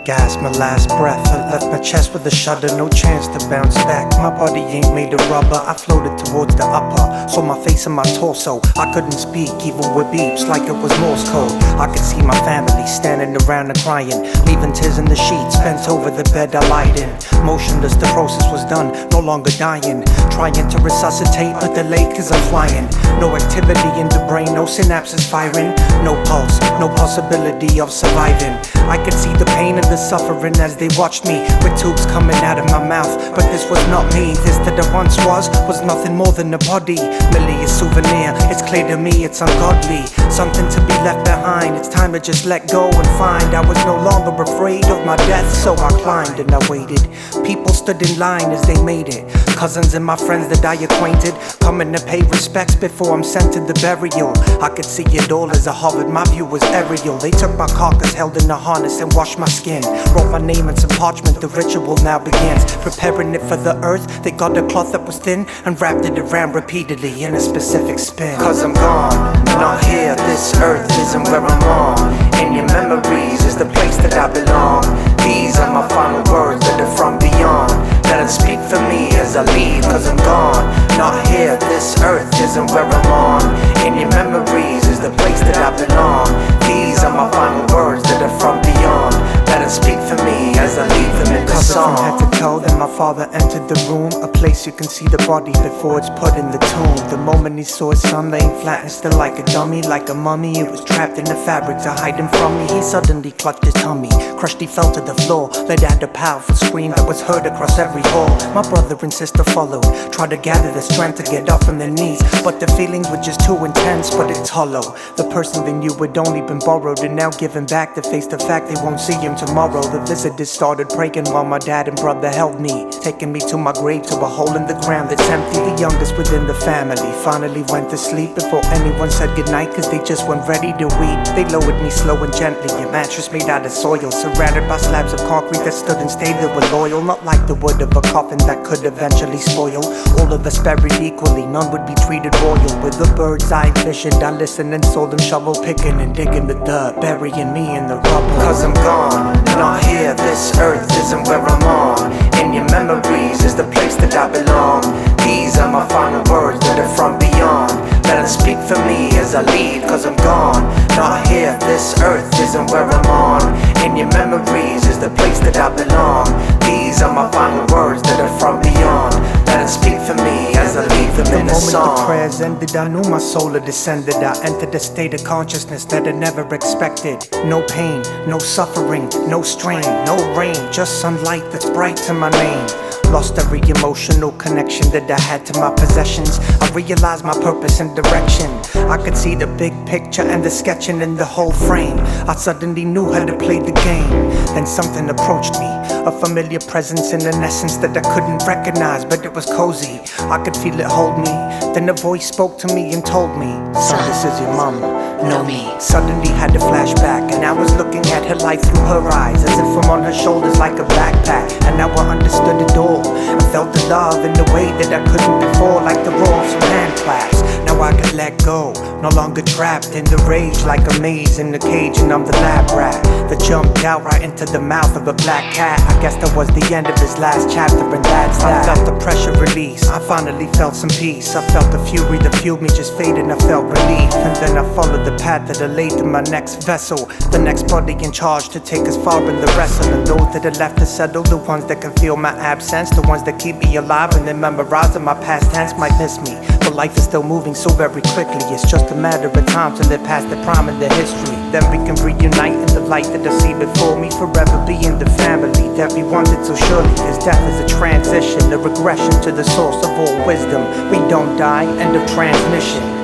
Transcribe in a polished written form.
Gas, my last breath, I left my chest with a shudder, no chance to bounce back. My body ain't made of rubber, I floated towards the upper. Saw my face and my torso, I couldn't speak, even with beeps like it was Morse code. I could see my family standing around and crying, leaving tears in the sheets, bent over the bed I lied in. Motionless, the process was done, no longer dying. Trying to resuscitate, but the late cause I'm flying. No activity in the brain, no synapses firing. No pulse, no possibility of surviving. I could see the pain and the suffering as they watched me, with tubes coming out of my mouth. But this was not me, this that I once was nothing more than a body. Merely a souvenir, it's clear to me it's ungodly. Something to be left behind, it's time to just let go and find. I was no longer afraid of my death, so I climbed and I waited. People stood in line as they made it. Cousins and my friends that I acquainted, coming to pay respects before I'm sent to the burial. I could see it all as I hovered, my view was aerial. They took my carcass held in a harness and washed my skin. Wrote my name in some parchment, the ritual now begins. Preparing it for the earth, they got a cloth that was thin and wrapped it around repeatedly in a specific spin. Cause I'm gone, not here, this earth isn't where I'm on. In your memories is the place that I belong. These are my final words that are from beyond. Let it speak for me as I leave, cause I'm gone. Not here, this earth isn't where I'm on. In your memories is the place that I belong. These are my final words that are from beyond. Let it speak for me as I leave them in the song. From head to toe, then my father entered the room, a place you can see the body before it's put in the tomb. The moment he saw his son laying flat and still like a dummy, like a mummy, it was trapped in the fabric to hide him from me. He suddenly clutched his tummy, crushed, he fell to the floor, let out a powerful scream that was heard across every hall. My brother and sister followed, tried to gather the strength to get up from their knees, but the feelings were just too intense, but it's hollow. The person they knew had only been borrowed and now given back to face the fact they won't see him tomorrow. The visitors started breaking while my dad and brother held me, taking me to my grave, to a hole in the ground that's empty. The youngest within the family finally went to sleep before anyone said goodnight, cause they just weren't ready to weep. They lowered me slow and gently, a mattress made out of soil, surrounded by slabs of concrete that stood and stayed there were loyal. Not like the wood of a coffin that could eventually spoil. All of us buried equally, none would be treated royal. With a bird's eye vision, I listened and saw them shovel picking and digging the dirt, burying me in the rubble. Cause I'm gone, not here, this earth isn't where I'm on. In your memories is the place that I belong. These are my final words that are from beyond. Let it speak for me as I leave, cause I'm gone. Not here, this earth isn't where I'm on. In your memories is the place that I belong. These are my final words that are from beyond. Let it speak for me as I leave them in the song. The moment the prayers ended, I knew my soul had descended. I entered a state of consciousness that I never expected. No pain, no suffering, no strain, no rain, just sunlight that's bright to my name. Lost every emotional connection that I had to my possessions. I realized my purpose and direction. I could see the big picture and the sketching in the whole frame. I suddenly knew how to play the game. Then something approached me, a familiar presence in an essence that I couldn't recognize, but it was cozy. I could feel it hold me. Then a voice spoke to me and told me, son, this is your mom, know me. Suddenly had a flashback, and I was looking at her life through her eyes, as if from on her shoulders like a backpack. And now I understood it all. I felt the love in a way that I couldn't before, like the roar of some hand claps. Now I could let go, no longer trapped in the rage like a maze in the cage, and I'm the lab rat that jumped out right into the mouth of a black cat. I guess that was the end of his last chapter, and that's that. I felt the pressure release, I finally felt some peace. I felt the fury that fueled me just fade, and I felt relief. And then I followed the path that I laid to my next vessel, the next body in charge to take us far in the wrestle. And those that are left to settle, the ones that can feel my absence, the ones that keep me alive and then memorizing my past tense might miss me. But life is still moving so very quickly, it's just a matter of time till it past the prime in the history. Then we can reunite in the light that I see before me, forever being the family that we wanted so surely. Cause death is a transition, a regression to the source of all wisdom. We don't die, end of transmission.